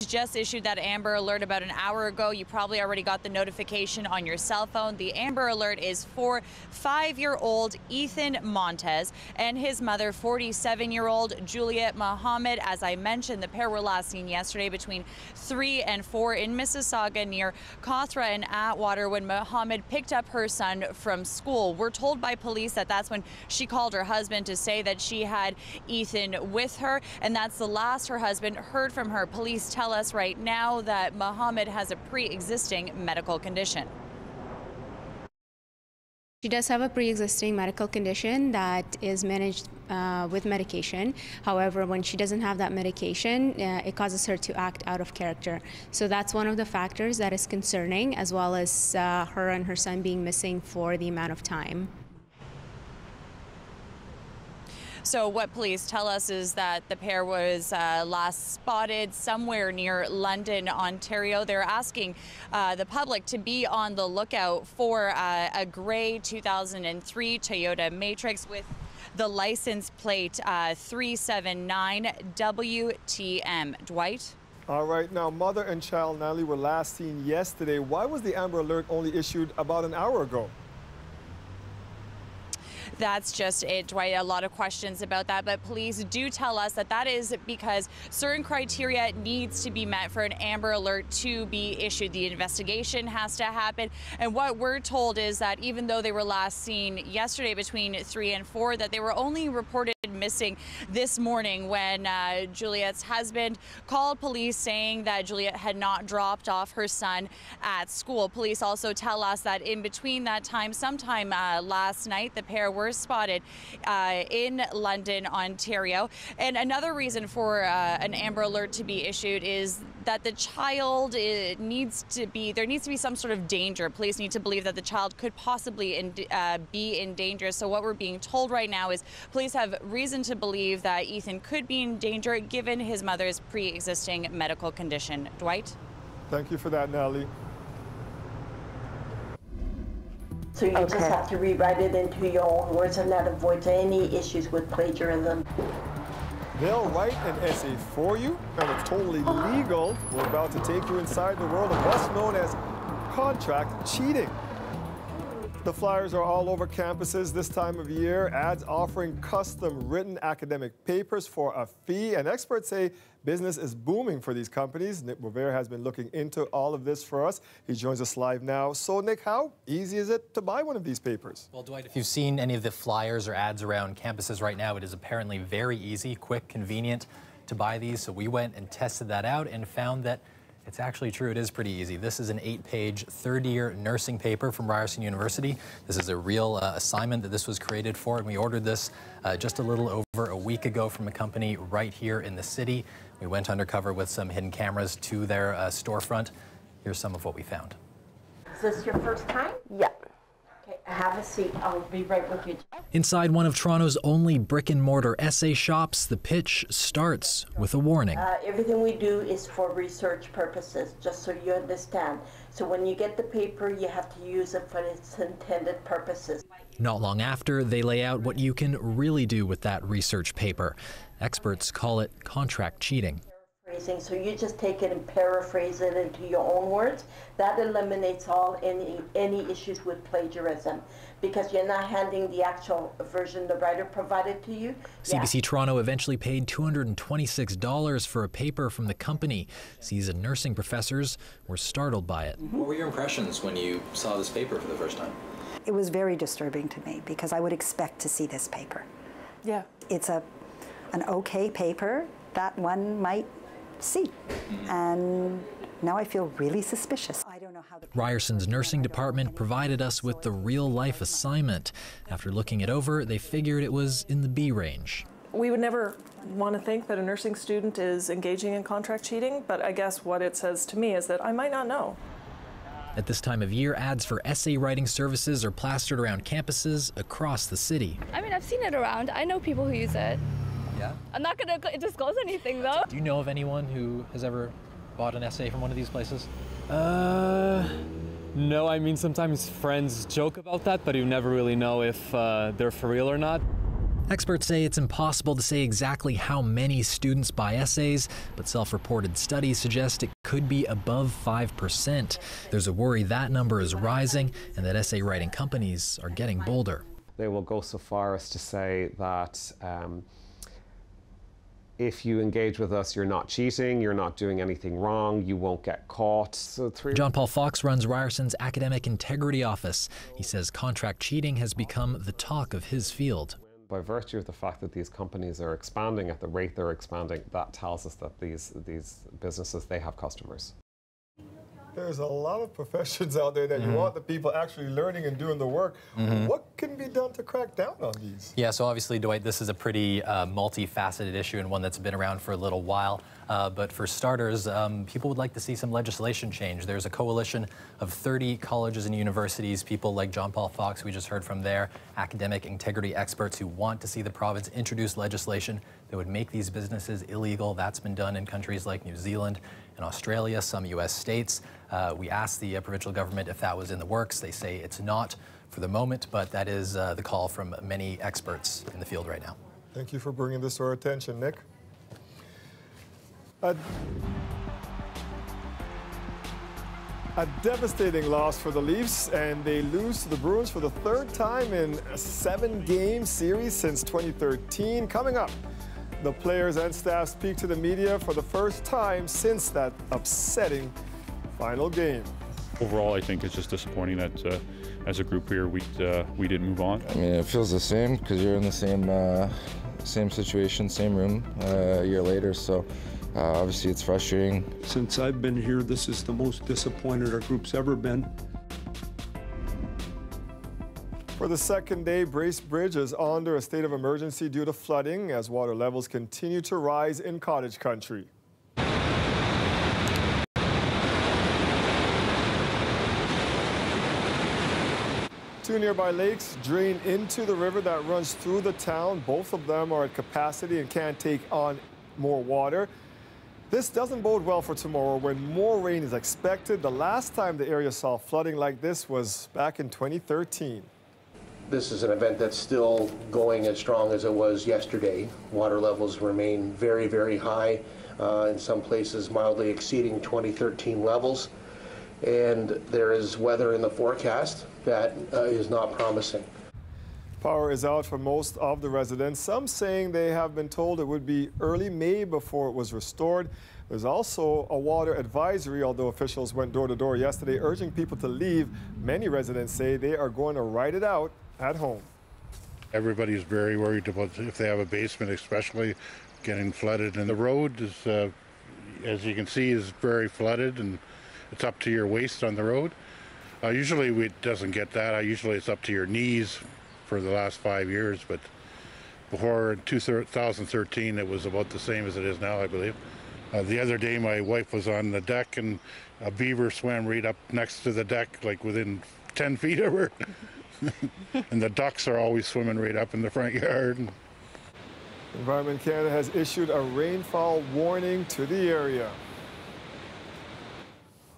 just issued that Amber Alert about an hour ago. You probably already got the notification on your cell phone. The Amber Alert is for 5-year-old Ethan Montez and his mother, 47-year-old Juliet Mohammed. As I mentioned, the pair were last seen yesterday between 3 and 4 in Mississauga near Cawthra and Atwater when Mohammed picked up her son from school. We're told by police that that's when she called her husband to say that she had Ethan with her, and that's the last her husband heard from her. Police tell us right now that Mohammed has a pre-existing medical condition. She does have a pre-existing medical condition that is managed with medication. However, when she doesn't have that medication, it causes her to act out of character. So that's one of the factors that is concerning, as well as her and her son being missing for the amount of time. So what police tell us is that the pair was last spotted somewhere near London, Ontario. They're asking the public to be on the lookout for a gray 2003 Toyota Matrix with the license plate 379WTM. Dwight? All right, now mother and child Natalie were last seen yesterday. Why was the Amber Alert only issued about an hour ago? That's just it, Dwight. A lot of questions about that, but police do tell us that that is because certain criteria needs to be met for an Amber Alert to be issued. The investigation has to happen, and what we're told is that even though they were last seen yesterday between 3 and 4, that they were only reported missing this morning when Juliet's husband called police saying that Juliet had not dropped off her son at school. Police also tell us that in between that time, sometime last night, the pair were spotted in London, Ontario. And another reason for an Amber Alert to be issued is that the child there needs to be some sort of danger. Police need to believe that the child could possibly be in danger. So what we're being told right now is police have reason to believe that Ethan could be in danger given his mother's pre-existing medical condition. Dwight? Thank you for that, Natalie. So you just have to rewrite it into your own words, and that avoids any issues with plagiarism. They'll write an essay for you, and it's totally legal. We're about to take you inside the world of what's known as contract cheating. The flyers are all over campuses this time of year, ads offering custom written academic papers for a fee, and experts say business is booming for these companies. Nick Bovere has been looking into all of this for us. He joins us live now. So, Nick, how easy is it to buy one of these papers? Well, Dwight, if you've seen any of the flyers or ads around campuses right now, it is apparently very easy, quick, convenient to buy these. So we went and tested that out and found that it's actually true. It is pretty easy. This is an 8-page, third-year nursing paper from Ryerson University. This is a real assignment that this was created for, and we ordered this just a little over a week ago from a company right here in the city. We went undercover with some hidden cameras to their storefront. Here's some of what we found. Is this your first time? Yeah. Okay, have a seat. I'll be right with you. Inside one of Toronto's only brick-and-mortar essay shops, the pitch starts with a warning. Everything we do is for research purposes, just so you understand. So when you get the paper, you have to use it for its intended purposes. Not long after, they lay out what you can really do with that research paper. Experts call it contract cheating. So you just take it and paraphrase it into your own words. That eliminates any issues with plagiarism, because you're not handing the actual version the writer provided to you. CBC Toronto eventually paid $226 for a paper from the company. Seasoned nursing professors were startled by it. What were your impressions when you saw this paper for the first time? It was very disturbing to me, because I would expect to see this paper. Yeah. It's an okay paper that one might see. And now I feel really suspicious. I don't know how Ryerson's nursing department provided us with the real-life assignment. After looking it over, they figured it was in the B range. We would never want to think that a nursing student is engaging in contract cheating, but I guess what it says to me is that I might not know. At this time of year, ads for essay writing services are plastered around campuses across the city. I mean, I've seen it around. I know people who use it. Yeah? I'm not going to disclose anything, though. Do you know of anyone who has ever bought an essay from one of these places? No, I mean, sometimes friends joke about that, but you never really know if they're for real or not. Experts say it's impossible to say exactly how many students buy essays, but self-reported studies suggest it could be above 5%. There's a worry that number is rising and that essay writing companies are getting bolder. They will go so far as to say that if you engage with us, you're not cheating, you're not doing anything wrong, you won't get caught. So John Paul Fox runs Ryerson's Academic Integrity Office. He says contract cheating has become the talk of his field. By virtue of the fact that these companies are expanding at the rate they're expanding, that tells us that these businesses, they have customers. There's a lot of professions out there that you want the people actually learning and doing the work. What can be done to crack down on these? Yeah, so obviously, Dwight, this is a pretty multifaceted issue and one that's been around for a little while. But for starters, people would like to see some legislation change. There's a coalition of 30 colleges and universities, people like John Paul Fox, we just heard from there, academic integrity experts who want to see the province introduce legislation that would make these businesses illegal. That's been done in countries like New Zealand and Australia, some U.S. states. We asked the provincial government if that was in the works. They say it's not for the moment, but that is the call from many experts in the field right now. Thank you for bringing this to our attention, Nick. A devastating loss for the Leafs, and they lose to the Bruins for the third time in a 7-game series since 2013. Coming up, the players and staff speak to the media for the first time since that upsetting final game. Overall, I think it's just disappointing that as a group here, we didn't move on. I mean, it feels the same because you're in the same situation, same room a year later, so obviously it's frustrating. Since I've been here, this is the most disappointed our group's ever been. For the second day, Bracebridge is under a state of emergency due to flooding as water levels continue to rise in cottage country. Two nearby lakes drain into the river that runs through the town. Both of them are at capacity and can't take on more water. This doesn't bode well for tomorrow when more rain is expected. The last time the area saw flooding like this was back in 2013. This is an event that's still going as strong as it was yesterday. Water levels remain very, very high, in some places mildly exceeding 2013 levels. And there is weather in the forecast that is not promising. Power is out for most of the residents, some saying they have been told it would be early May before it was restored. There's also a water advisory, although officials went door to door yesterday urging people to leave. Many residents say they are going to ride it out at home. Everybody's very worried about if they have a basement, especially getting flooded. And the road is, as you can see, is very flooded, and it's up to your waist on the road. Usually it doesn't get that. Usually it's up to your knees for the last 5 years, but before 2013 it was about the same as it is now, I believe. The other day my wife was on the deck and a beaver swam right up next to the deck, like within 10 feet of her. And the ducks are always swimming right up in the front yard. Environment Canada has issued a rainfall warning to the area.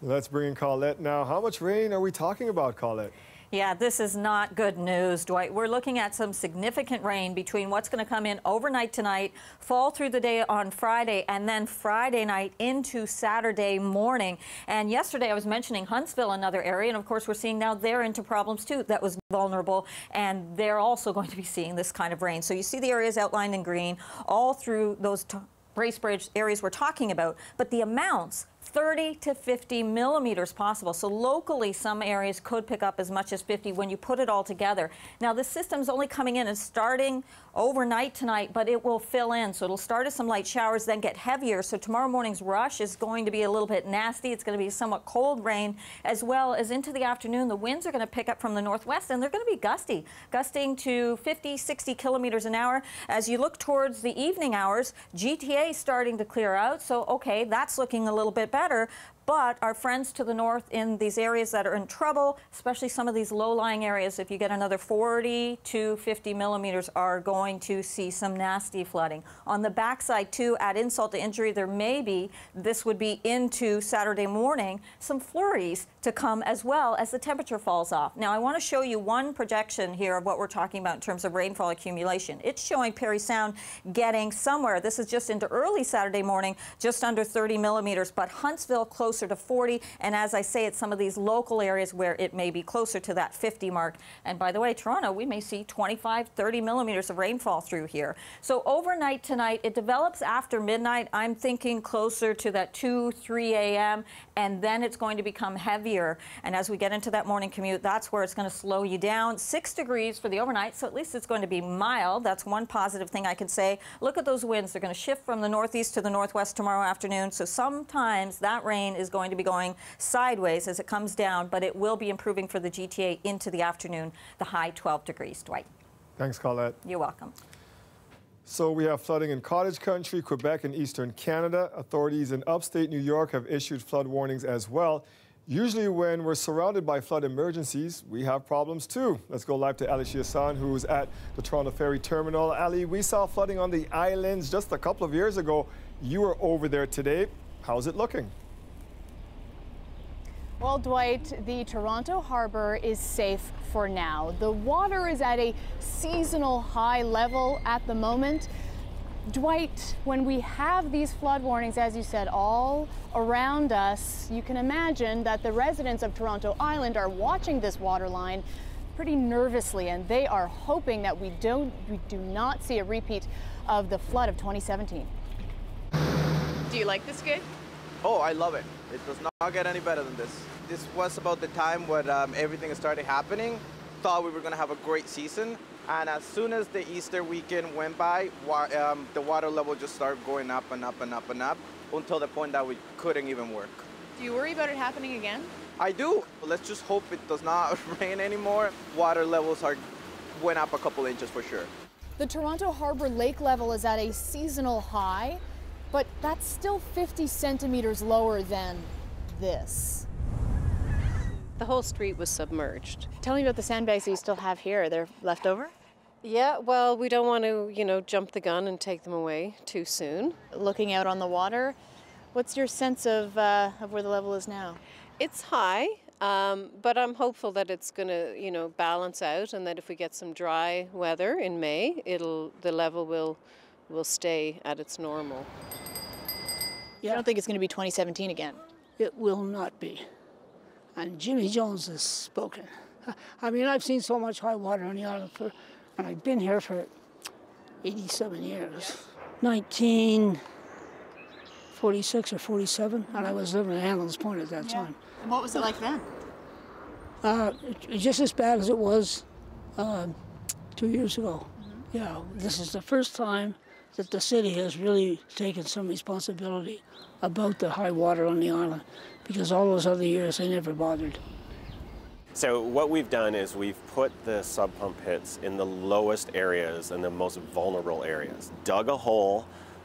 Let's bring in Colette now. How much rain are we talking about, Colette? Yeah, this is not good news, Dwight. We're looking at some significant rain between what's going to come in overnight tonight, fall through the day on Friday, and then Friday night into Saturday morning. And yesterday I was mentioning Huntsville, another area, and of course we're seeing now they're into problems too. That was vulnerable, and they're also going to be seeing this kind of rain. So you see the areas outlined in green all through those Bracebridge areas we're talking about, but the amounts, 30 to 50 millimeters possible. So locally, some areas could pick up as much as 50 when you put it all together. Now, the system's only coming in and starting overnight tonight, but it will fill in. So it'll start as some light showers, then get heavier. So tomorrow morning's rush is going to be a little bit nasty. It's going to be somewhat cold rain, as well as into the afternoon. The winds are going to pick up from the northwest, and they're going to be gusty, gusting to 50, 60 kilometers an hour. As you look towards the evening hours, GTA is starting to clear out. So, okay, that's looking a little bit better. But our friends to the north in these areas that are in trouble, especially some of these low-lying areas, if you get another 40 to 50 millimeters, are going to see some nasty flooding. On the backside, too, add insult to injury, there may be, this would be into Saturday morning, some flurries to come as well as the temperature falls off. Now, I want to show you one projection here of what we're talking about in terms of rainfall accumulation. It's showing Parry Sound getting somewhere, this is just into early Saturday morning, just under 30 millimeters, but Huntsville closer to 40, and as I say, it's some of these local areas where it may be closer to that 50 mark. And by the way, Toronto, we may see 25, 30 millimeters of rainfall through here. So overnight tonight, it develops after midnight. I'm thinking closer to that 2, 3 a.m., and then it's going to become heavier. And as we get into that morning commute, that's where it's going to slow you down. 6 degrees for the overnight, so at least it's going to be mild. That's one positive thing I can say. Look at those winds. They're going to shift from the northeast to the northwest tomorrow afternoon, so sometimes that rain is going to be going sideways as it comes down, but it will be improving for the GTA into the afternoon, the high 12 degrees. Dwight. Thanks, Colette. You're welcome. So we have flooding in cottage country, Quebec, and eastern Canada. Authorities in upstate New York have issued flood warnings as well. Usually when we're surrounded by flood emergencies, we have problems too. Let's go live to Ali Chiasson, who's at the Toronto Ferry Terminal. Ali, we saw flooding on the islands just a couple of years ago. You were over there today. How's it looking? Well, Dwight, the Toronto Harbor is safe for now. The water is at a seasonal high level at the moment. Dwight, when we have these flood warnings, as you said, all around us, you can imagine that the residents of Toronto Island are watching this water line pretty nervously, and they are hoping that we do not see a repeat of the flood of 2017. Do you like this gig? Oh, I love it. It does not get any better than this. This was about the time when everything started happening. Thought we were going to have a great season. And as soon as the Easter weekend went by, the water level just started going up and up and up and up until the point that we couldn't even work. Do you worry about it happening again? I do. Let's just hope it does not rain anymore. Water levels went up a couple inches for sure. The Toronto Harbor lake level is at a seasonal high, but that's still 50 centimeters lower than this. The whole street was submerged. Tell me about the sandbags that you still have here. They're left over? Yeah, well, we don't want to, jump the gun and take them away too soon. Looking out on the water, what's your sense of where the level is now? It's high, but I'm hopeful that it's going to, balance out, and that if we get some dry weather in May, the level will stay at its normal. You don't think it's going to be 2017 again? It will not be. And Jimmy Jones has spoken. I mean, I've seen so much high water on the island, and I've been here for 87 years. 1946 or 47, and I was living in Hamlin's Point at that time. And what was it like then? Just as bad as it was 2 years ago. Yeah, this is the first time that the city has really taken some responsibility about the high water on the island, because all those other years they never bothered. So what we've done is we've put the sub pump pits in the lowest areas and the most vulnerable areas. Dug a hole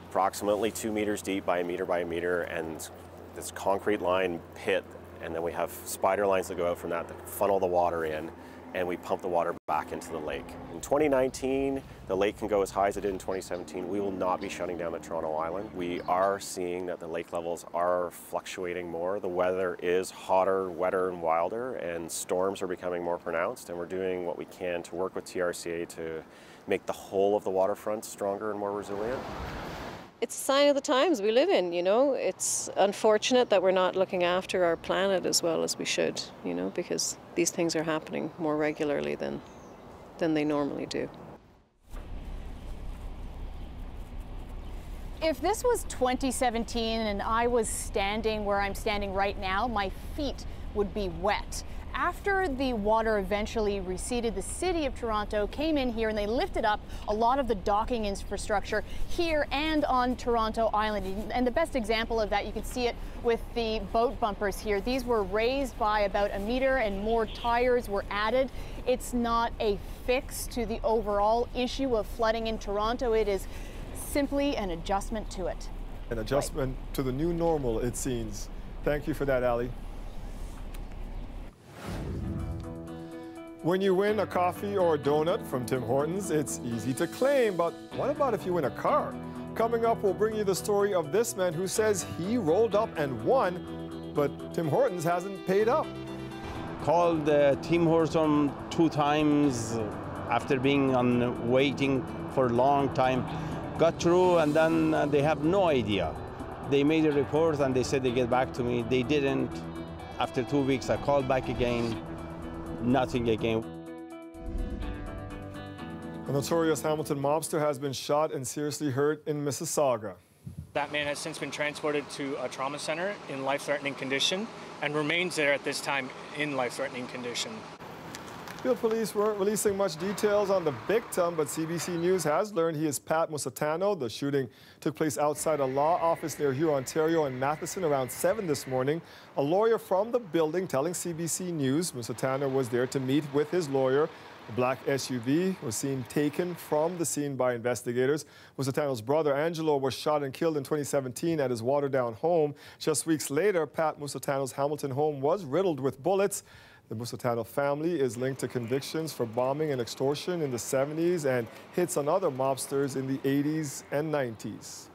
approximately 2 meters deep by a meter, and this concrete line pit, and then we have spider lines that go out from that funnel the water in, and we pump the water back into the lake. In 2019, the lake can go as high as it did in 2017. We will not be shutting down the Toronto Island. We are seeing that the lake levels are fluctuating more. The weather is hotter, wetter, and wilder, and storms are becoming more pronounced, and we're doing what we can to work with TRCA to make the whole of the waterfront stronger and more resilient. It's a sign of the times we live in, It's unfortunate that we're not looking after our planet as well as we should, because these things are happening more regularly than they normally do. If this was 2017 and I was standing where I'm standing right now, my feet would be wet. After the water eventually receded, the city of Toronto came in here and they lifted up a lot of the docking infrastructure here and on Toronto Island. And the best example of that, you can see it with the boat bumpers here. These were raised by about a meter and more tires were added. It's not a fix to the overall issue of flooding in Toronto. It is simply an adjustment to it. An adjustment to the new normal, it seems. Thank you for that, Ali. When you win a coffee or a donut from Tim Hortons, it's easy to claim, but what about if you win a car? Coming up, we'll bring you the story of this man who says he rolled up and won, but Tim Hortons hasn't paid up. Called Tim Hortons 2 times after being on waiting for a long time. Got through, and then they have no idea. They made a report and they said they get back to me. They didn't. After 2 weeks, I called back again. Nothing again. A notorious Hamilton mobster has been shot and seriously hurt in Mississauga. That man has since been transported to a trauma center in life-threatening condition and remains there at this time in life-threatening condition. Field police weren't releasing much details on the victim, but CBC News has learned he is Pat Musitano. The shooting took place outside a law office near Huron, Ontario and Matheson around 7 this morning. A lawyer from the building telling CBC News Musitano was there to meet with his lawyer. A black SUV was seen taken from the scene by investigators. Musitano's brother, Angelo, was shot and killed in 2017 at his Waterdown home. Just weeks later, Pat Musitano's Hamilton home was riddled with bullets. The Musitano family is linked to convictions for bombing and extortion in the 70s and hits on other mobsters in the 80s and 90s.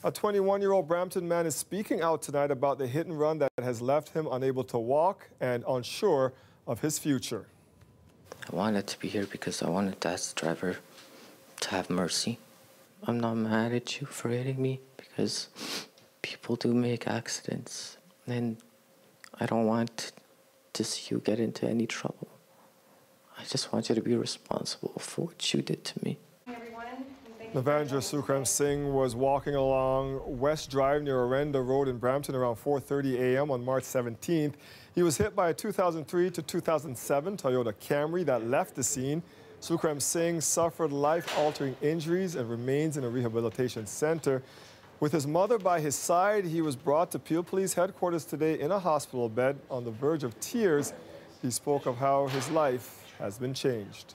A 21-year-old Brampton man is speaking out tonight about the hit and run that has left him unable to walk and unsure of his future. I wanted to be here because I wanted to ask the driver to have mercy. I'm not mad at you for hitting me because people do make accidents, and I don't want to see you get into any trouble. I just want you to be responsible for what you did to me. Navandra Sukram Singh was walking along West Drive near Orenda Road in Brampton around 4:30 a.m. on March 17th. He was hit by a 2003 to 2007 Toyota Camry that left the scene. Sukram Singh suffered life-altering injuries and remains in a rehabilitation center. With his mother by his side, he was brought to Peel Police headquarters today in a hospital bed. On the verge of tears, he spoke of how his life has been changed.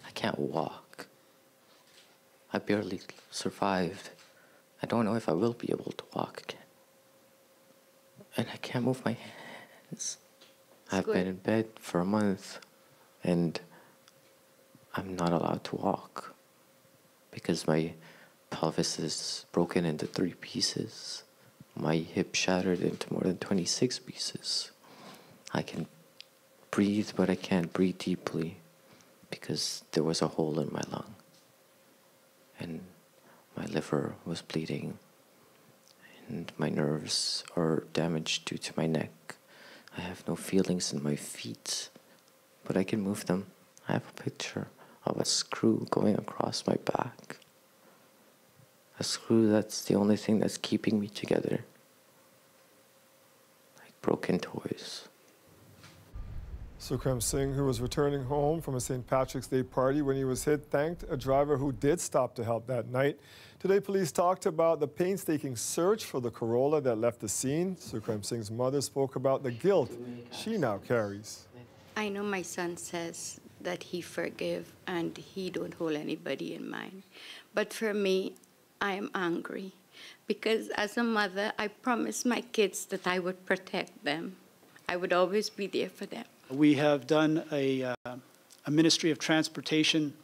I can't walk. I barely survived. I don't know if I will be able to walk again. And I can't move my hands. I've been in bed for a month, and I'm not allowed to walk because my pelvis is broken into 3 pieces. My hip shattered into more than 26 pieces. I can breathe, but I can't breathe deeply because there was a hole in my lung. And my liver was bleeding. And my nerves are damaged due to my neck. I have no feelings in my feet, but I can move them. I have a picture of a screw going across my back. A screw that's the only thing that's keeping me together. Like broken toys. Sukram Singh, who was returning home from a St. Patrick's Day party when he was hit, thanked a driver who did stop to help that night. Today, police talked about the painstaking search for the Corolla that left the scene. Sukram Singh's mother spoke about the guilt she now carries. I know my son says that he forgive and he don't hold anybody in mind. But for me, I am angry because as a mother, I promised my kids that I would protect them. I would always be there for them. We have done a Ministry of Transportation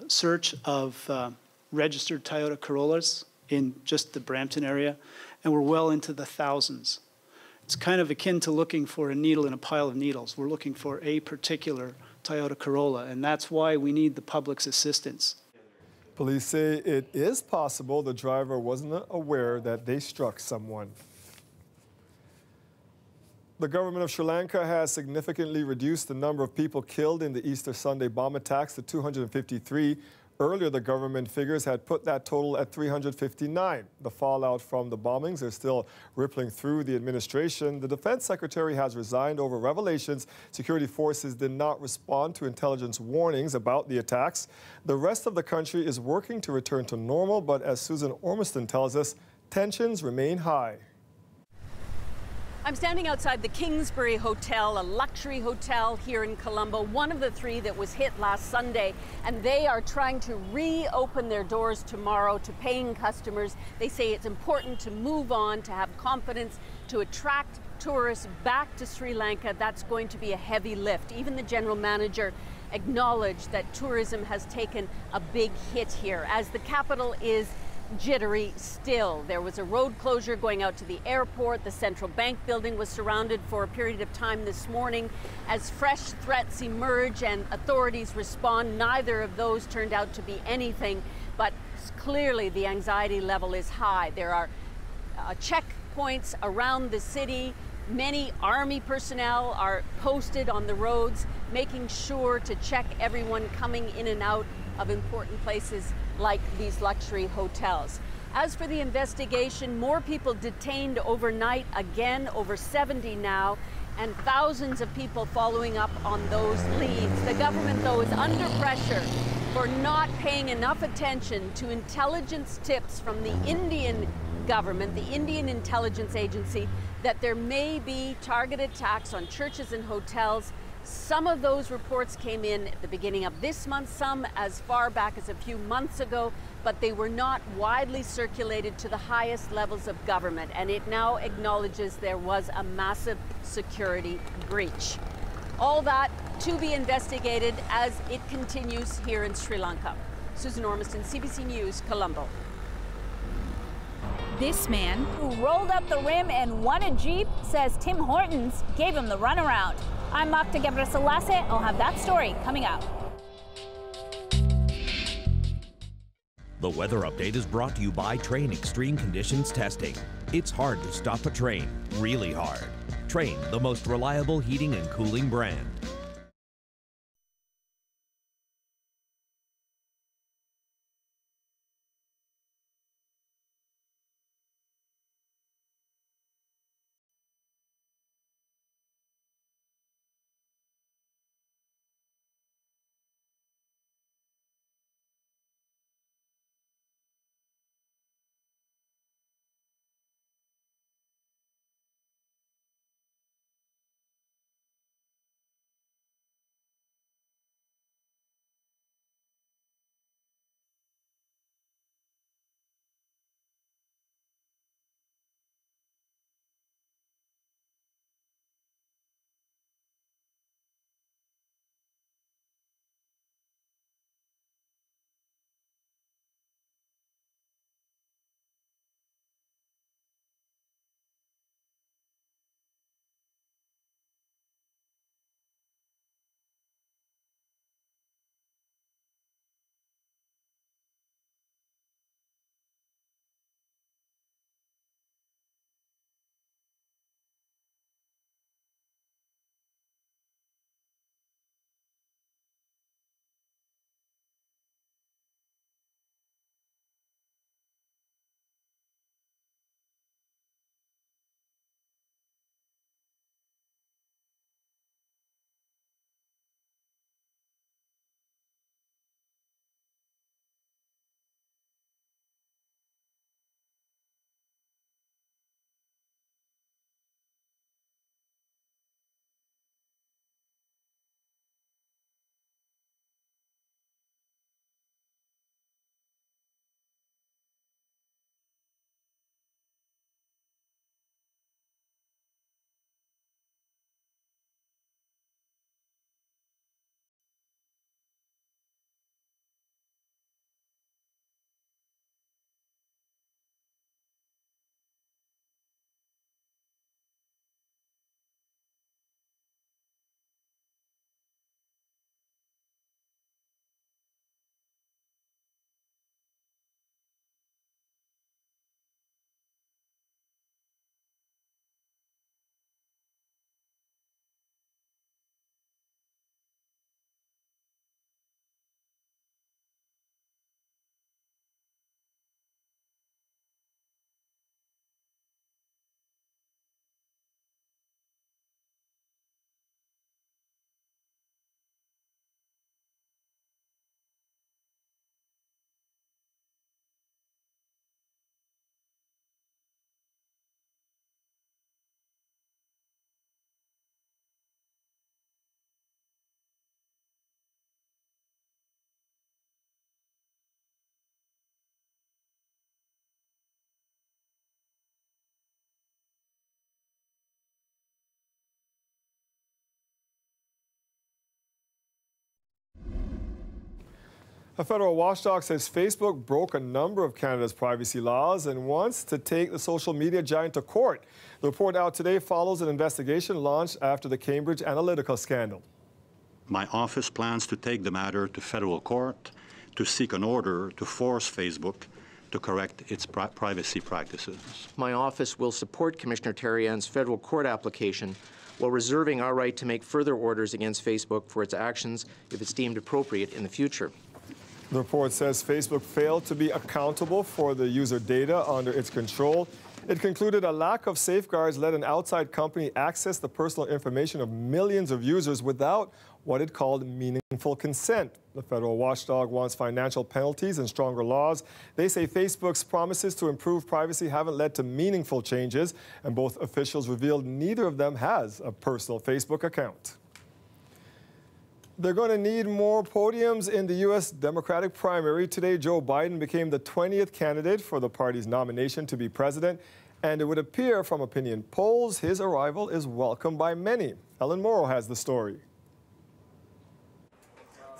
search of registered Toyota Corollas in just the Brampton area, and we're well into the thousands. It's kind of akin to looking for a needle in a pile of needles. We're looking for a particular Toyota Corolla, and that's why we need the public's assistance. Police say it is possible the driver wasn't aware that they struck someone. The government of Sri Lanka has significantly reduced the number of people killed in the Easter Sunday bomb attacks to 253. Earlier, the government figures had put that total at 359. The fallout from the bombings are still rippling through the administration. The defense secretary has resigned over revelations security forces did not respond to intelligence warnings about the attacks. The rest of the country is working to return to normal, but as Susan Ormiston tells us, tensions remain high. I'm standing outside the Kingsbury Hotel, a luxury hotel here in Colombo, one of the 3 that was hit last Sunday, and they are trying to reopen their doors tomorrow to paying customers. They say it's important to move on, to have confidence, to attract tourists back to Sri Lanka. That's going to be a heavy lift. Even the general manager acknowledged that tourism has taken a big hit here, as the capital is jittery still. There was a road closure going out to the airport. The central bank building was surrounded for a period of time this morning. As fresh threats emerge and authorities respond, neither of those turned out to be anything, but clearly the anxiety level is high. There are checkpoints around the city. Many Army personnel are posted on the roads, making sure to check everyone coming in and out of important places like these luxury hotels. As for the investigation, more people detained overnight, again over 70 now, and thousands of people following up on those leads. The government, though, is under pressure for not paying enough attention to intelligence tips from the Indian government, the Indian intelligence agency, that there may be targeted attacks on churches and hotels. Some of those reports came in at the beginning of this month, some as far back as a few months ago, but they were not widely circulated to the highest levels of government, and it now acknowledges there was a massive security breach. All that to be investigated as it continues here in Sri Lanka. Susan Ormiston, CBC News, Colombo. This man, who rolled up the rim and won a Jeep, says Tim Hortons gave him the runaround. I'm Makta Gebrselassie. I'll have that story coming up. The weather update is brought to you by Train Extreme Conditions Testing. It's hard to stop a train, really hard. Train, the most reliable heating and cooling brand. A federal watchdog says Facebook broke a number of Canada's privacy laws and wants to take the social media giant to court. The report out today follows an investigation launched after the Cambridge Analytica scandal. My office plans to take the matter to federal court to seek an order to force Facebook to correct its privacy practices. My office will support Commissioner Therrien's federal court application while reserving our right to make further orders against Facebook for its actions if it's deemed appropriate in the future. The report says Facebook failed to be accountable for the user data under its control. It concluded a lack of safeguards let an outside company access the personal information of millions of users without what it called meaningful consent. The federal watchdog wants financial penalties and stronger laws. They say Facebook's promises to improve privacy haven't led to meaningful changes, and both officials revealed neither of them has a personal Facebook account. They're going to need more podiums in the U.S. Democratic primary. Today, Joe Biden became the 20th candidate for the party's nomination to be president, and it would appear from opinion polls his arrival is welcomed by many. Ellen Morrow has the story.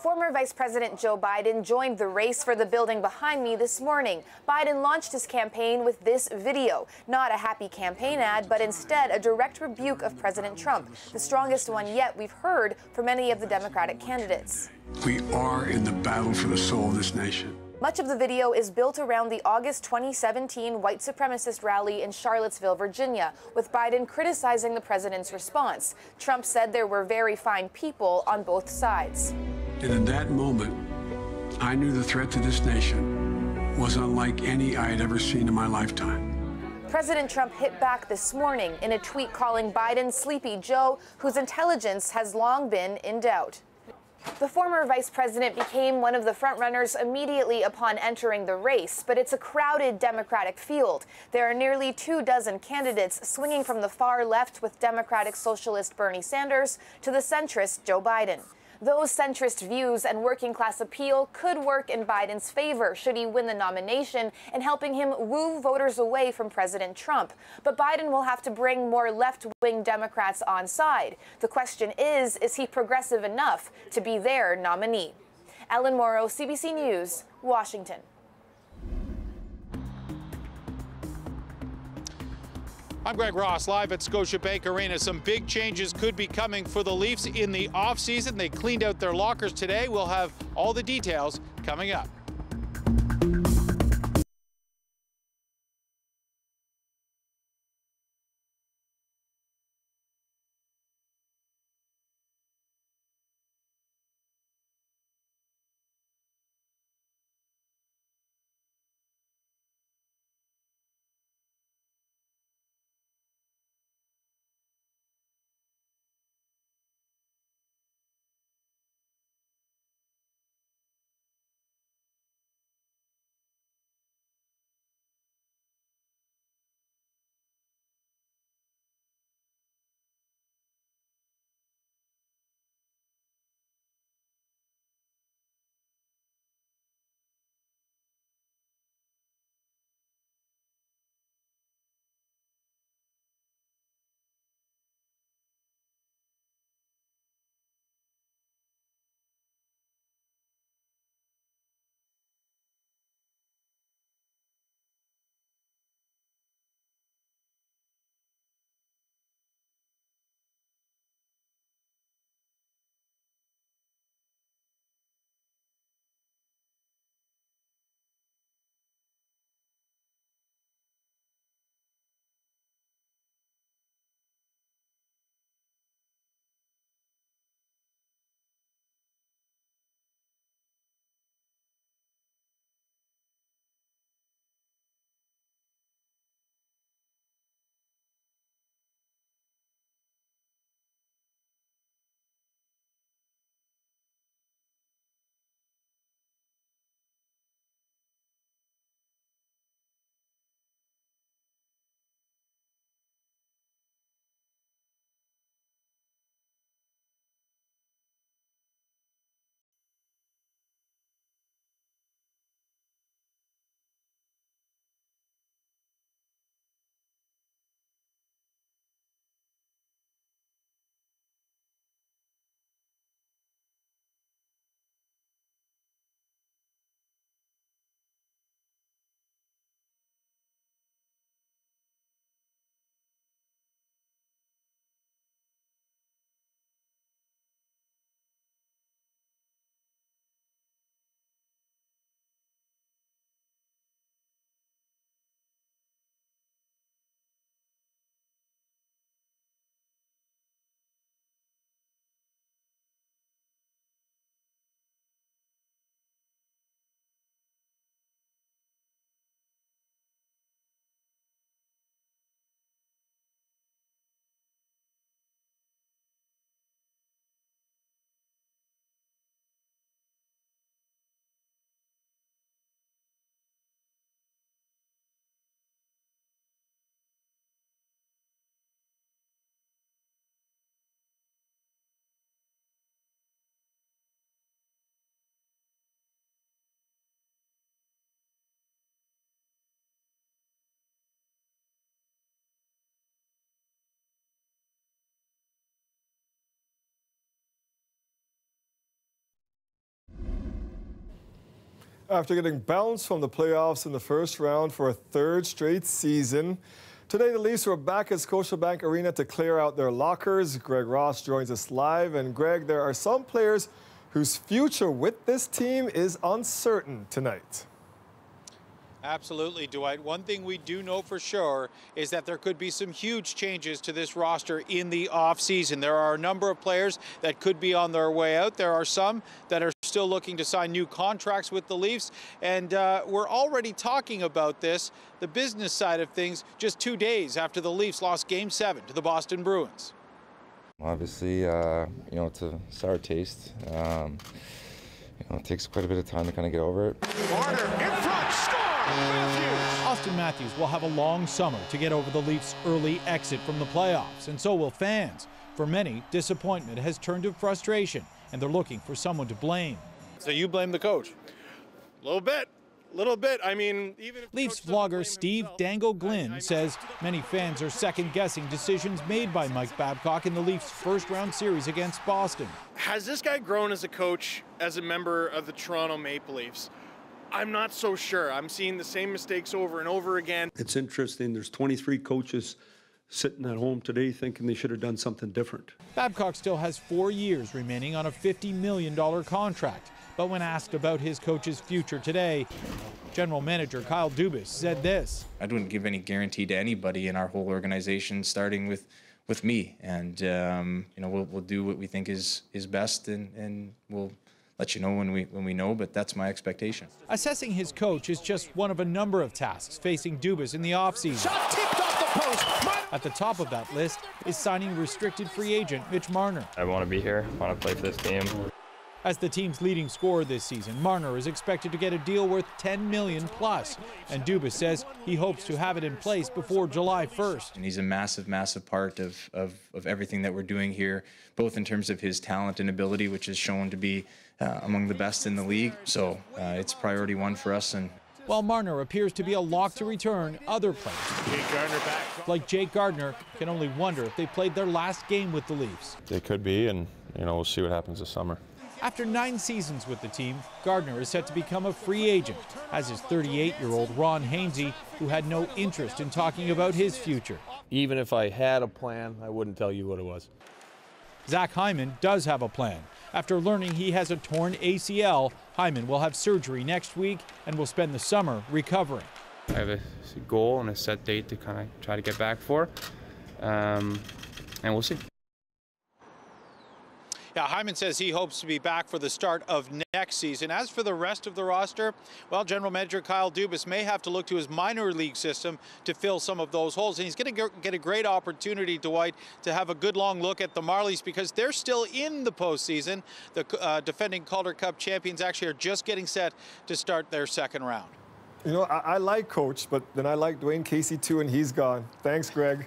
Former Vice President Joe Biden joined the race for the building behind me this morning. Biden launched his campaign with this video. Not a happy campaign ad, but instead a direct rebuke of President Trump, the strongest one yet we've heard from many of the Democratic candidates. We are in the battle for the soul of this nation. Much of the video is built around the August 2017 white supremacist rally in Charlottesville, Virginia, with Biden criticizing the president's response. Trump said there were very fine people on both sides. And in that moment, I knew the threat to this nation was unlike any I had ever seen in my lifetime. President Trump hit back this morning in a tweet calling Biden Sleepy Joe, whose intelligence has long been in doubt. The former vice president became one of the frontrunners immediately upon entering the race, but it's a crowded Democratic field. There are nearly 24 candidates swinging from the far left with Democratic Socialist Bernie Sanders to the centrist Joe Biden. Those centrist views and working class appeal could work in Biden's favor should he win the nomination in helping him woo voters away from President Trump. But Biden will have to bring more left-wing Democrats on side. The question is he progressive enough to be their nominee? Ellen Morrow, CBC News, Washington. I'm Greg Ross, live at Scotiabank Arena. Some big changes could be coming for the Leafs in the offseason. They cleaned out their lockers today. We'll have all the details coming up. After getting bounced from the playoffs in the first round for a third straight season, today the Leafs were back at Scotiabank Arena to clear out their lockers. Greg Ross joins us live. And Greg, there are some players whose future with this team is uncertain tonight. Absolutely, Dwight. One thing we do know for sure is that there could be some huge changes to this roster in the offseason. There are a number of players that could be on their way out. There are some that are still looking to sign new contracts with the Leafs. And we're already talking about this, the business side of things, just 2 days after the Leafs lost Game 7 to the Boston Bruins. Obviously, it's a sour taste. It takes quite a bit of time to kind of get over it. Marner in front, score! Austin Matthews will have a long summer to get over the Leafs' early exit from the playoffs, and so will fans. For many, disappointment has turned to frustration, and they're looking for someone to blame. So you blame the coach? A little bit. I mean, even if Leafs vlogger Steve Dangle Glynn says many fans are second-guessing decisions made by Mike Babcock in the Leafs' first-round series against Boston. Has this guy grown as a coach, as a member of the Toronto Maple Leafs? I'm not so sure. I'm seeing the same mistakes over and over again. It's interesting. There's 23 coaches sitting at home today thinking they should have done something different. Babcock still has 4 years remaining on a $50 million contract. But when asked about his coach's future today, General Manager Kyle Dubas said this. I wouldn't give any guarantee to anybody in our whole organization, starting with me. And we'll do what we think is best, and we'll let you know when we know, but that's my expectation. Assessing his coach is just one of a number of tasks facing Dubas in the offseason. Shot tipped off the post. At the top of that list is signing restricted free agent Mitch Marner. I want to be here, I want to play for this team. As the team's leading scorer this season, Marner is expected to get a deal worth $10 million plus, and Dubas says he hopes to have it in place before July 1st. And he's a massive, massive part of everything that we're doing here, both in terms of his talent and ability, which is shown to be among the best in the league. So it's priority one for us. And while Marner appears to be a lock to return, other players, like Jake Gardiner, can only wonder if they played their last game with the Leafs. They could be, and we'll see what happens this summer. After 9 seasons with the team, Gardner is set to become a free agent, as is 38-year-old Ron Hainsey, who had no interest in talking about his future. Even if I had a plan, I wouldn't tell you what it was. Zach Hyman does have a plan. After learning he has a torn ACL, Hyman will have surgery next week and will spend the summer recovering. I have a goal and a set date to kind of try to get back for, and we'll see. Yeah, Hyman says he hopes to be back for the start of next season. As for the rest of the roster, well, General Manager Kyle Dubas may have to look to his minor league system to fill some of those holes. And he's going to get a great opportunity, Dwight, to have a good long look at the Marlies because they're still in the postseason. The defending Calder Cup champions actually are just getting set to start their second round. I like Coach, but then I like Dwayne Casey too, and he's gone. Thanks, Greg.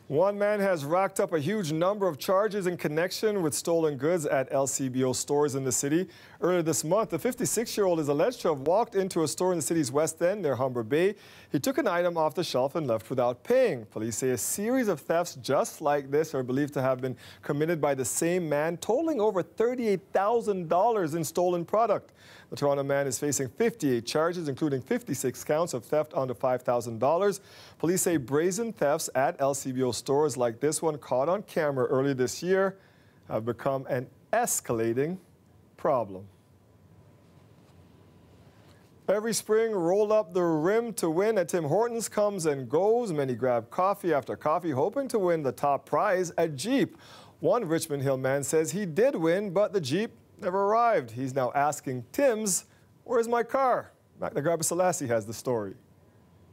One man has racked up a huge number of charges in connection with stolen goods at LCBO stores in the city. Earlier this month, the 56-year-old is alleged to have walked into a store in the city's West End near Humber Bay. He took an item off the shelf and left without paying. Police say a series of thefts just like this are believed to have been committed by the same man, totaling over $38,000 in stolen product. The Toronto man is facing 58 charges, including 56 counts of theft under $5,000. Police say brazen thefts at LCBO stores like this one caught on camera earlier this year have become an escalating problem. Every spring, roll up the rim to win at Tim Hortons comes and goes. Many grab coffee after coffee, hoping to win the top prize, a Jeep. One Richmond Hill man says he did win, but the Jeep never arrived. He's now asking Tim's, where's my car? Magna Selassie has the story.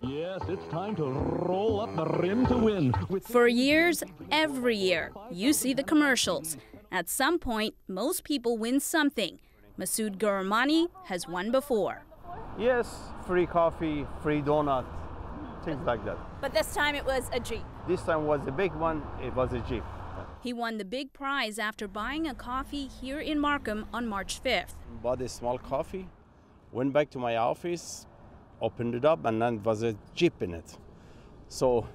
Yes, it's time to roll up the rim to win. For years, every year, you see the commercials. At some point, most people win something. Masood Gurmani has won before. Yes, free coffee, free donut, things like that. But this time it was a Jeep. This time was the big one, it was a Jeep. He won the big prize after buying a coffee here in Markham on March 5th. Bought a small coffee, went back to my office, opened it up, and then there was a Jeep in it. So,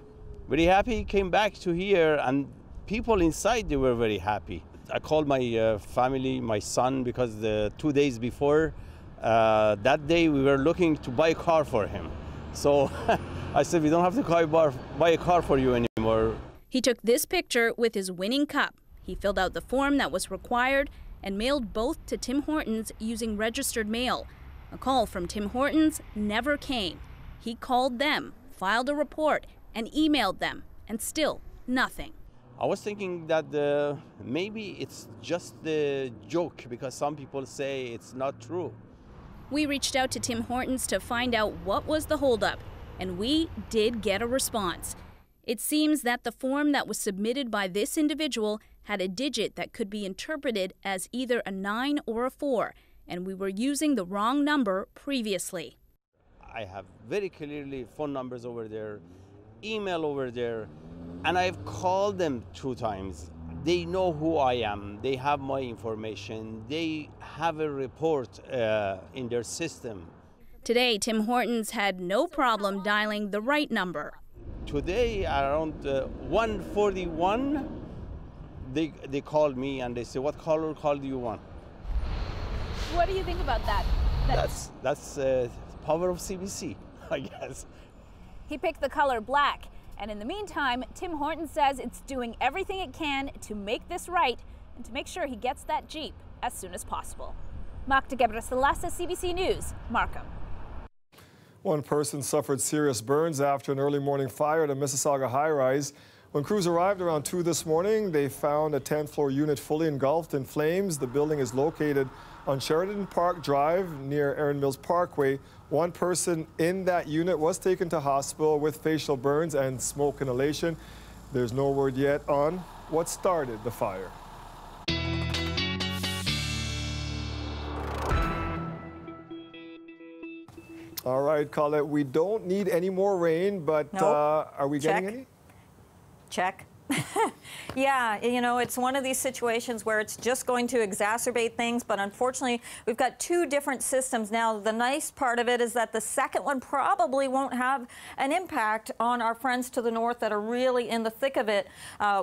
very happy, came back to here, and people inside, they were very happy. I called my family, my son, because 2 days before that day we were looking to buy a car for him. So I said, we don't have to buy a car for you anymore. He took this picture with his winning cup. He filled out the form that was required and mailed both to Tim Hortons using registered mail. A call from Tim Hortons never came. He called them, filed a report, and emailed them, and still nothing. I was thinking that maybe it's just a joke because some people say it's not true. We reached out to Tim Hortons to find out what was the holdup, and we did get a response. It seems that the form that was submitted by this individual had a digit that could be interpreted as either a 9 or a 4, and we were using the wrong number previously. I have very clearly phone numbers over there, email over there, and I've called them 2 times. They know who I am. They have my information. They have a report in their system. Today, Tim Hortons had no problem dialing the right number. Today, around 1:41, they called me and they said, "What color call do you want?" What do you think about that? That's power of CBC, I guess. He picked the color black. And in the meantime, Tim Hortons says it's doing everything it can to make this right and to make sure he gets that Jeep as soon as possible. Magda Gebrselassie, CBC News, Markham. One person suffered serious burns after an early morning fire at a Mississauga high-rise. When crews arrived around 2 this morning, they found a 10th-floor unit fully engulfed in flames. The building is located on Sheridan Park Drive near Erin Mills Parkway. One person in that unit was taken to hospital with facial burns and smoke inhalation. There's no word yet on what started the fire. All right, Colette, we don't need any more rain, but nope. Are we getting any? Check. Yeah, you know, it's one of these situations where it's just going to exacerbate things, but unfortunately, we've got 2 different systems now. The nice part of it is that the second one probably won't have an impact on our friends to the north that are really in the thick of it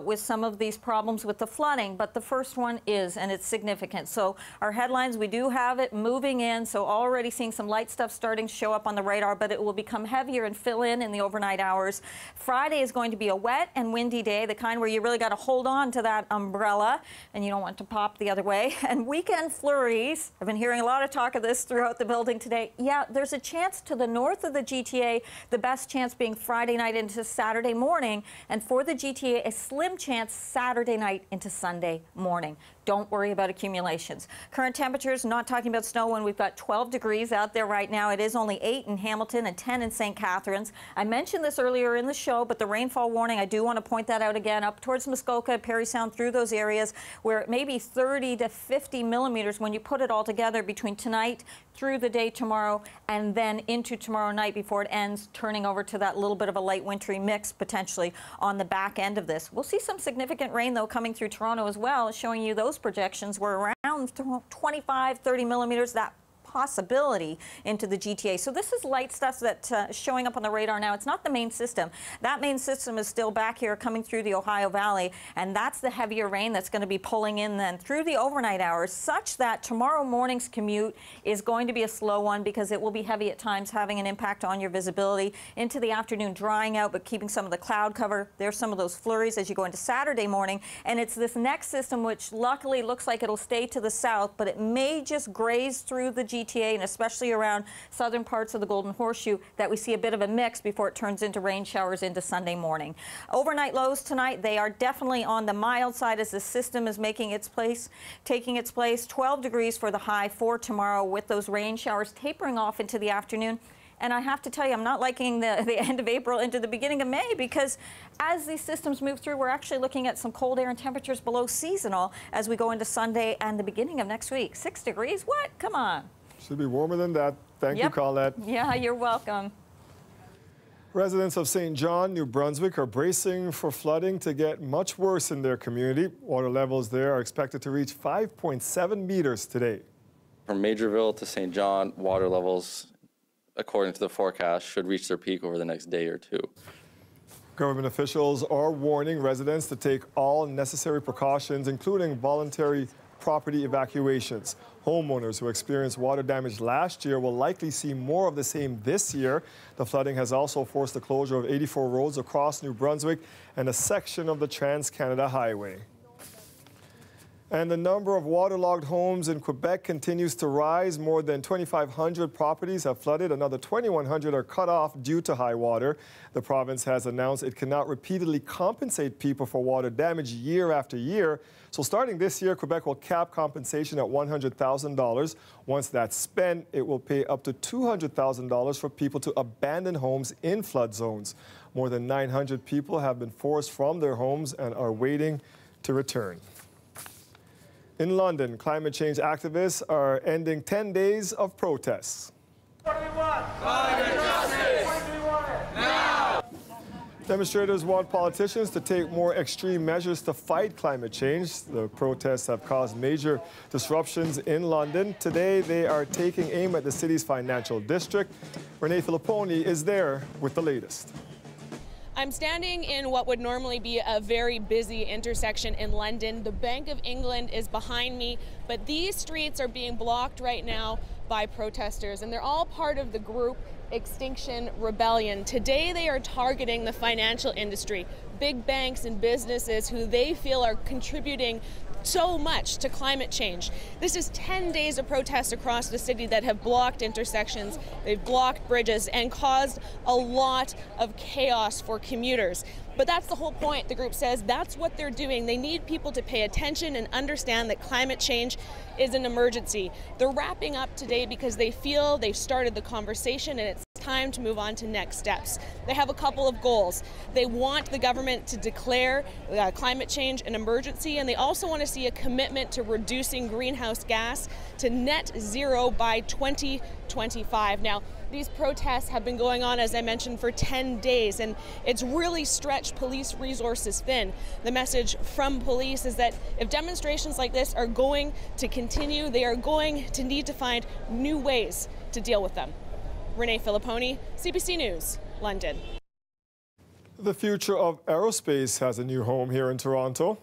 with some of these problems with the flooding, but the first one is, and it's significant. So our headlines, we do have it moving in, so already seeing some light stuff starting to show up on the radar, but it will become heavier and fill in the overnight hours. Friday is going to be a wet and windy day, the kind where you really got to hold on to that umbrella and you don't want to pop the other way. And weekend flurries, I've been hearing a lot of talk of this throughout the building today. Yeah, there's a chance to the north of the GTA, the best chance being Friday night into Saturday morning, and for the GTA, a slim chance Saturday night into Sunday morning. Don't worry about accumulations. Current temperatures, not talking about snow when we've got 12 degrees out there right now. It is only 8 in Hamilton and 10 in St. Catharines. I mentioned this earlier in the show, but the rainfall warning, I do want to point that out again, up towards Muskoka, Parry Sound, through those areas where it may be 30 to 50 millimeters when you put it all together between tonight through the day tomorrow and then into tomorrow night before it ends, turning over to that little bit of a light wintry mix potentially on the back end of this. We'll see some significant rain, though, coming through Toronto as well, showing you those projections were around 25, 30 millimeters, that possibility into the GTA. So this is light stuff that's showing up on the radar now. It's not the main system. That main system is still back here coming through the Ohio Valley, and that's the heavier rain that's going to be pulling in then through the overnight hours, such that tomorrow morning's commute is going to be a slow one because it will be heavy at times, having an impact on your visibility. Into the afternoon, drying out, but keeping some of the cloud cover. There's some of those flurries as you go into Saturday morning, and it's this next system which luckily looks like it'll stay to the south, but it may just graze through the GTA, and especially around southern parts of the Golden Horseshoe, that we see a bit of a mix before it turns into rain showers into Sunday morning. Overnight lows tonight, they are definitely on the mild side as the system is taking its place. 12 degrees for the high for tomorrow, with those rain showers tapering off into the afternoon. And I have to tell you, I'm not liking the end of April into the beginning of May, because as these systems move through, we're actually looking at some cold air and temperatures below seasonal as we go into Sunday and the beginning of next week. 6 degrees? What? Come on. Should be warmer than that. Thank you, Colette. Yeah, you're welcome. Residents of St. John, New Brunswick are bracing for flooding to get much worse in their community. Water levels there are expected to reach 5.7 meters today. From Majorville to St. John, water levels, according to the forecast, should reach their peak over the next day or 2. Government officials are warning residents to take all necessary precautions, including voluntary property evacuations. Homeowners who experienced water damage last year will likely see more of the same this year. The flooding has also forced the closure of 84 roads across New Brunswick and a section of the Trans-Canada Highway. And the number of waterlogged homes in Quebec continues to rise. More than 2,500 properties have flooded. Another 2,100 are cut off due to high water. The province has announced it cannot repeatedly compensate people for water damage year after year. So starting this year, Quebec will cap compensation at $100,000. Once that's spent, it will pay up to $200,000 for people to abandon homes in flood zones. More than 900 people have been forced from their homes and are waiting to return. In London, climate change activists are ending 10 days of protests. What do we want? Climate justice! When do we want it? Now! Demonstrators want politicians to take more extreme measures to fight climate change. The protests have caused major disruptions in London. Today, they are taking aim at the city's financial district. Renee Filipponi is there with the latest. I'm standing in what would normally be a very busy intersection in London. The Bank of England is behind me, but these streets are being blocked right now by protesters, and they're all part of the group Extinction Rebellion. Today they are targeting the financial industry, big banks and businesses who they feel are contributing so much to climate change. This is 10 days of protests across the city that have blocked intersections, they've blocked bridges, and caused a lot of chaos for commuters. But that's the whole point, the group says. That's what they're doing. They need people to pay attention and understand that climate change is an emergency. They're wrapping up today because they feel they've started the conversation and it's time to move on to next steps. They have a couple of goals. They want the government to declare climate change an emergency, and they also want to see a commitment to reducing greenhouse gas to net zero by 2025. Now, these protests have been going on, as I mentioned, for 10 days, and it's really stretched police resources thin. The message from police is that if demonstrations like this are going to continue, they are going to need to find new ways to deal with them. Renee Filipponi, CBC News, London. The future of aerospace has a new home here in Toronto.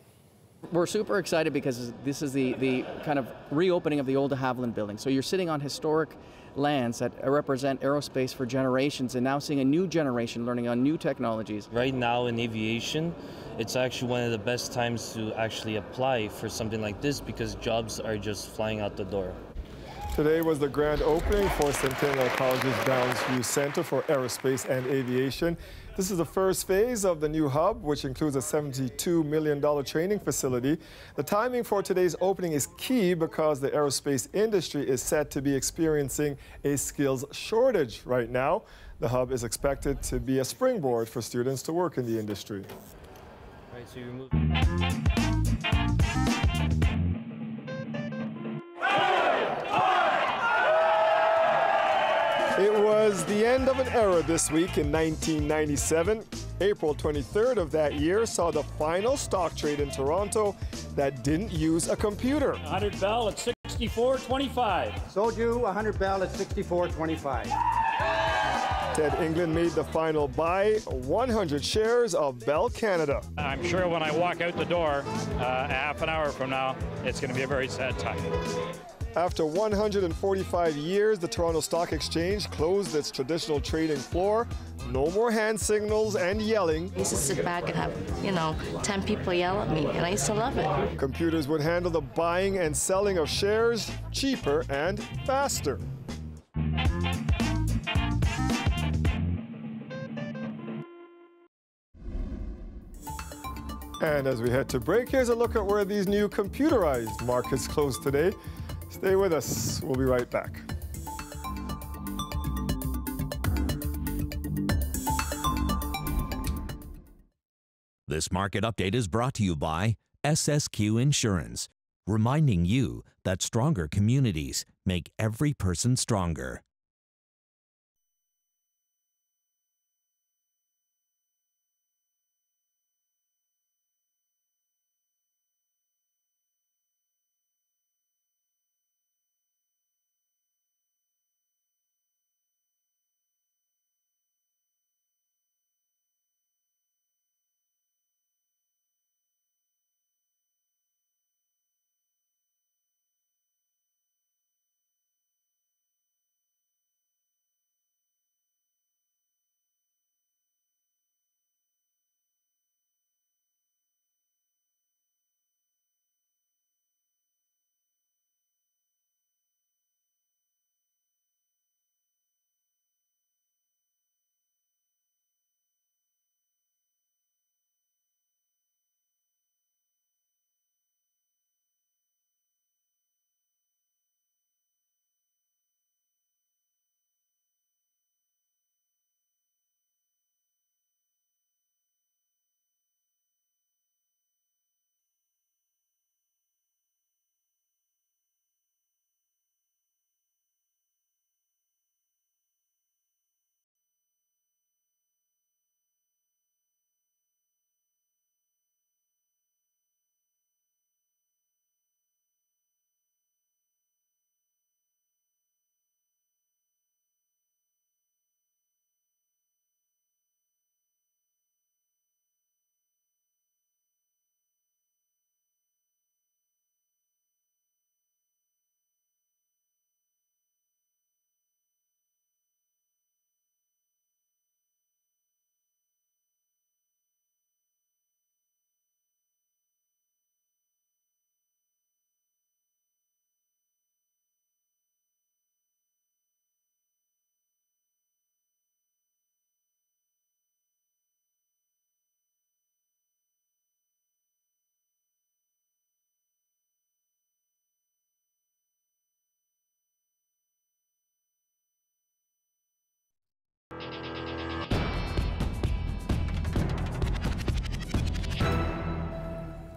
We're super excited because this is the kind of reopening of the old de Havilland building. So you're sitting on historic lands that represent aerospace for generations, and now seeing a new generation learning on new technologies. Right now in aviation, it's actually one of the best times to actually apply for something like this because jobs are just flying out the door. Today was the grand opening for Centennial College's Downsview Center for Aerospace and Aviation. This is the first phase of the new hub, which includes a $72 million training facility. The timing for today's opening is key because the aerospace industry is set to be experiencing a skills shortage right now. The hub is expected to be a springboard for students to work in the industry. All right, so you remove. It was the end of an era this week in 1997. April 23rd of that year saw the final stock trade in Toronto that didn't use a computer. 100 Bell at 64.25. Sold you 100 Bell at 64.25. Ted England made the final buy, 100 shares of Bell Canada. I'm sure when I walk out the door a half an hour from now, it's going to be a very sad time. After 145 years, the Toronto Stock Exchange closed its traditional trading floor. No more hand signals and yelling. I used to sit back and have, 10 people yell at me, and I used to love it. Computers would handle the buying and selling of shares cheaper and faster. And as we head to break, here's a look at where these new computerized markets closed today. Stay with us. We'll be right back. This market update is brought to you by SSQ Insurance, reminding you that stronger communities make every person stronger.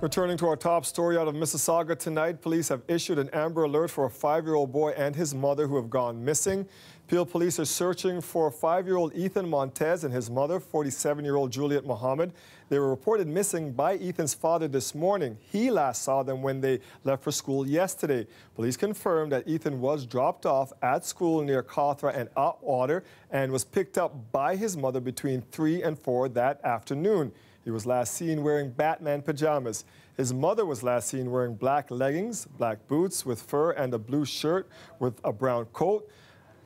Returning to our top story out of Mississauga tonight, police have issued an Amber Alert for a 5-year-old boy and his mother who have gone missing. Peel police are searching for 5-year-old Ethan Montez and his mother, 47-year-old Juliet Mohammed. They were reported missing by Ethan's father this morning. He last saw them when they left for school yesterday. Police confirmed that Ethan was dropped off at school near Cawthra and Atwater and was picked up by his mother between 3 and 4 that afternoon. He was last seen wearing Batman pajamas. His mother was last seen wearing black leggings, black boots with fur, and a blue shirt with a brown coat.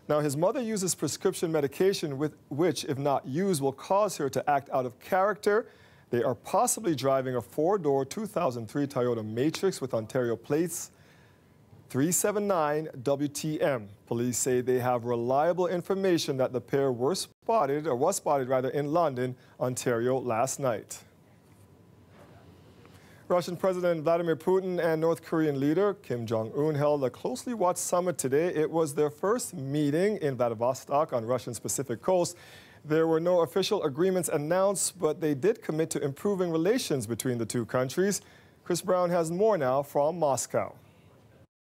Now, his mother uses prescription medication which, if not used, will cause her to act out of character. They are possibly driving a 4-door 2003 Toyota Matrix with Ontario plates 379 WTM. Police say they have reliable information that the pair was spotted in London, Ontario last night. Russian President Vladimir Putin and North Korean leader Kim Jong-un held a closely watched summit today. It was their first meeting in Vladivostok on Russia's Pacific coast. There were no official agreements announced, but they did commit to improving relations between the two countries. Chris Brown has more now from Moscow.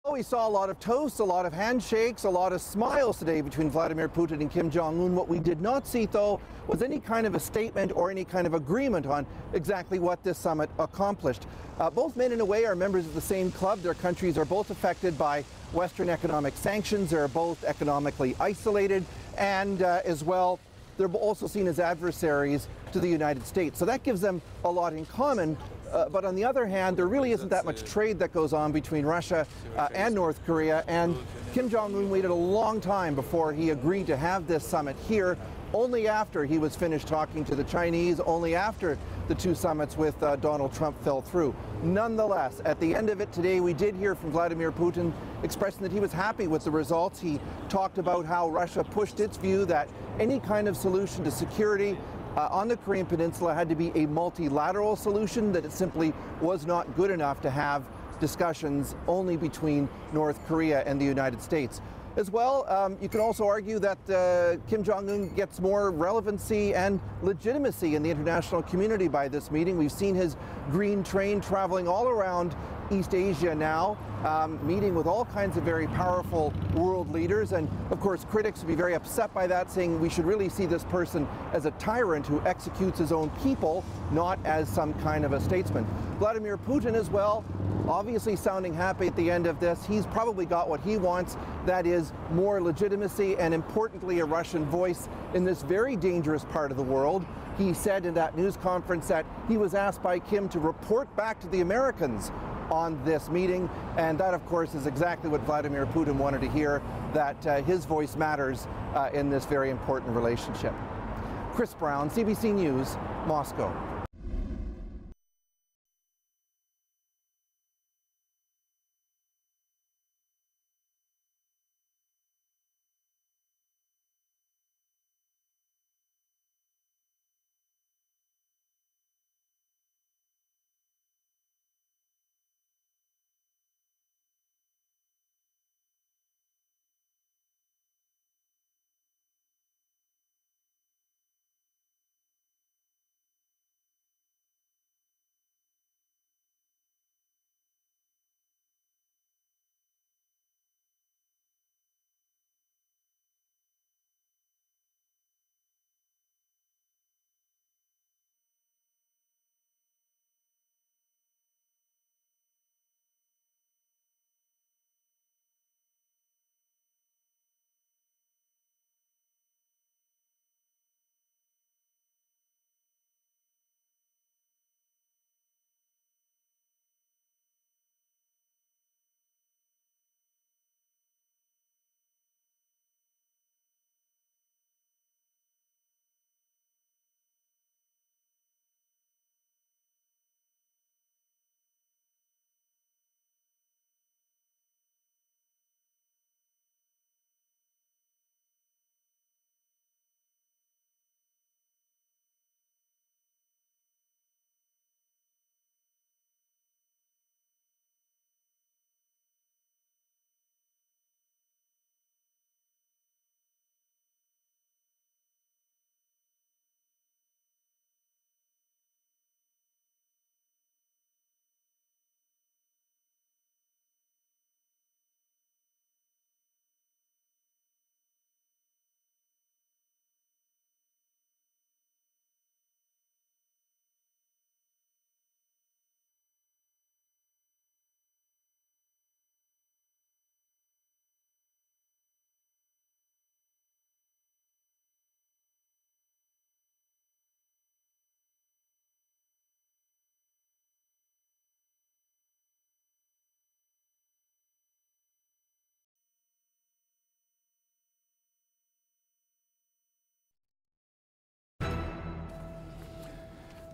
We saw a lot of toasts, a lot of handshakes, a lot of smiles today between Vladimir Putin and Kim Jong-un. What we did not see, though, was any kind of a statement or any kind of agreement on exactly what this summit accomplished. Both men, in a way, are members of the same club. Their countries are both affected by Western economic sanctions. They're both economically isolated, and as well, they're also seen as adversaries to the United States. So that gives them a lot in common. But on the other hand, there really isn't that much trade that goes on between Russia and North Korea. And Kim Jong-un waited a long time before he agreed to have this summit here, only after he was finished talking to the Chinese, only after the two summits with Donald Trump fell through. Nonetheless, at the end of it today, we did hear from Vladimir Putin expressing that he was happy with the results. He talked about how Russia pushed its view that any kind of solution to security on the Korean Peninsula had to be a multilateral solution, that it simply was not good enough to have discussions only between North Korea and the United States. As well, you can also argue that Kim Jong-un gets more relevancy and legitimacy in the international community by this meeting. We've seen his green train traveling all around East Asia now, meeting with all kinds of very powerful world leaders. And of course, critics would be very upset by that, saying we should really see this person as a tyrant who executes his own people, not as some kind of a statesman. Vladimir Putin as well, obviously sounding happy at the end of this. He's probably got what he wants, that is more legitimacy and, importantly, a Russian voice in this very dangerous part of the world. He said in that news conference that he was asked by Kim to report back to the Americans on this meeting, and that, of course, is exactly what Vladimir Putin wanted to hear, that his voice matters in this very important relationship. Chris Brown, CBC News, Moscow.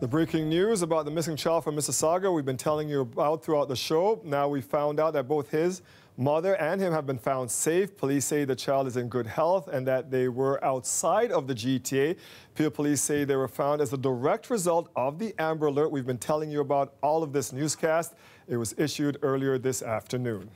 The breaking news about the missing child from Mississauga we've been telling you about throughout the show. Now we found out that both his mother and him have been found safe. Police say the child is in good health and that they were outside of the GTA. Peel Police say they were found as a direct result of the Amber Alert we've been telling you about all of this newscast. It was issued earlier this afternoon.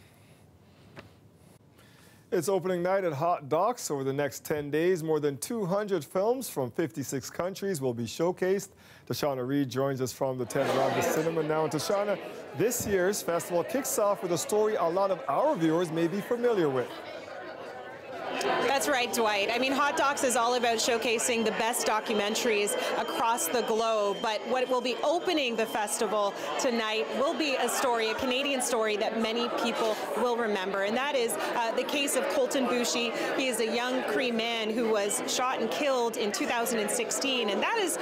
It's opening night at Hot Docs. Over the next 10 days, more than 200 films from 56 countries will be showcased. Tashana Reed joins us from the Ted Rogers Cinema now. And Tashana, this year's festival kicks off with a story a lot of our viewers may be familiar with. That's right, Dwight. I mean, Hot Docs is all about showcasing the best documentaries across the globe, but what will be opening the festival tonight will be a story, a Canadian story that many people will remember, and that is the case of Colton Boushie. He is a young Cree man who was shot and killed in 2016, and that is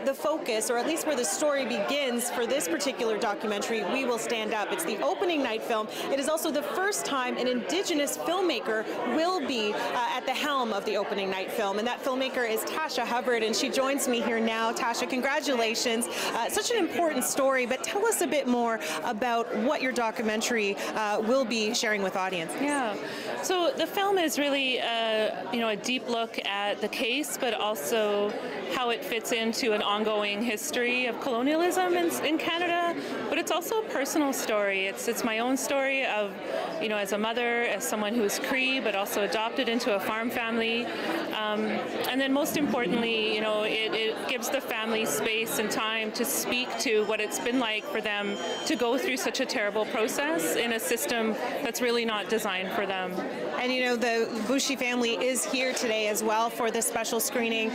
the focus, or at least where the story begins for this particular documentary, We Will Stand Up. It's the opening night film. It is also the first time an Indigenous filmmaker will be at the helm of the opening night film, and that filmmaker is Tasha Hubbard, and she joins me here now. Tasha, congratulations. Such an important story, but tell us a bit more about what your documentary will be sharing with audiences. Yeah, so the film is really a deep look at the case, but also how it fits into an ongoing history of colonialism in Canada, but it's also a personal story. It's my own story of, as a mother, as someone who is Cree, but also adopted into a farm family. And then most importantly, it gives the family space and time to speak to what it's been like for them to go through such a terrible process in a system that's really not designed for them. And the Boushie family is here today as well for this special screening.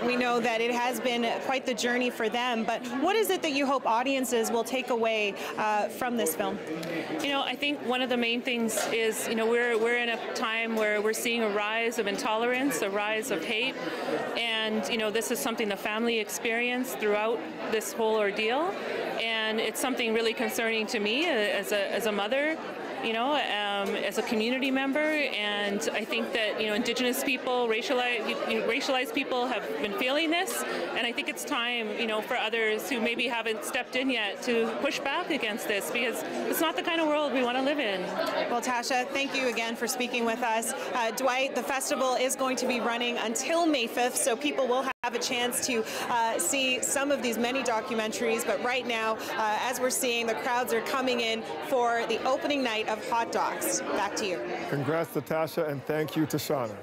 We know that it has been quite the journey for them, but what is it that you hope audiences will take away from this film? I think one of the main things is, we're in a time where we're seeing a rise of intolerance, a rise of hate, and this is something the family experienced throughout this whole ordeal, and it's something really concerning to me as a mother, as a community member, and I think that Indigenous people, racialized people have been feeling this, and I think it's time for others who maybe haven't stepped in yet to push back against this, because it's not the kind of world we want to live in. Well, Tasha, thank you again for speaking with us. Dwight, the festival is going to be running until May 5th, so people will have a chance to see some of these many documentaries, but right now, as we're seeing, the crowds are coming in for the opening night of Hot Docs. Back to you. Congrats to Tasha, and thank you to Shauna.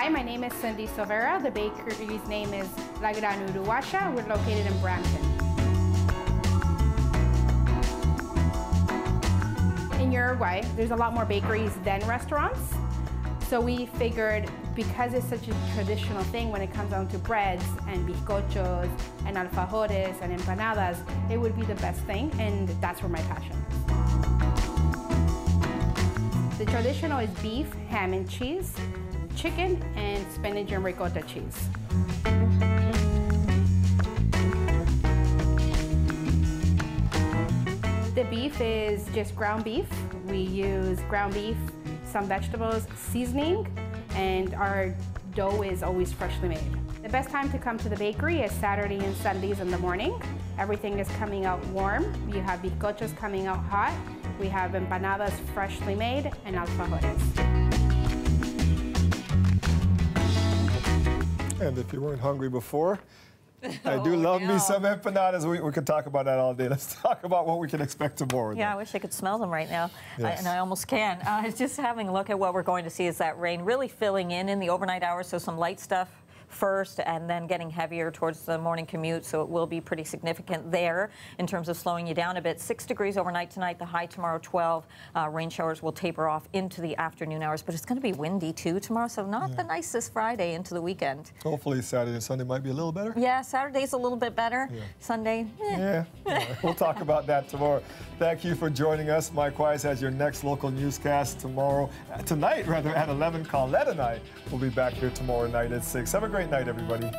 Hi, my name is Cindy Silvera. The bakery's name is La Gran Uruguaya. We're located in Brampton. In Uruguay, there's a lot more bakeries than restaurants. So we figured because it's such a traditional thing when it comes down to breads and bizcochos and alfajores and empanadas, it would be the best thing, and that's where my passion is. The traditional is beef, ham and cheese, chicken, and spinach and ricotta cheese. The beef is just ground beef. We use ground beef, some vegetables, seasoning, and our dough is always freshly made. The best time to come to the bakery is Saturday and Sundays in the morning. Everything is coming out warm. You have bizcochos coming out hot. We have empanadas freshly made and alfajores. And if you weren't hungry before, I do love me some empanadas. We could talk about that all day. Let's talk about what we can expect tomorrow. Yeah, I wish I could smell them right now, Yes. and I almost can. Just having a look at what we're going to see is that rain really filling in the overnight hours, so some light stuff first and then getting heavier towards the morning commute, so it will be pretty significant there in terms of slowing you down a bit. 6 degrees overnight tonight, the high tomorrow 12. Rain showers will taper off into the afternoon hours, but it's going to be windy too tomorrow, so not the nicest Friday into the weekend. Hopefully Saturday and Sunday might be a little better. Yeah, Saturday's a little bit better. Yeah. Sunday, Yeah, we'll talk about that tomorrow. Thank you for joining us. Mike Wise has your next local newscast tonight at 11. Colette and I will be back here tomorrow night at 6. Have a great night, everybody.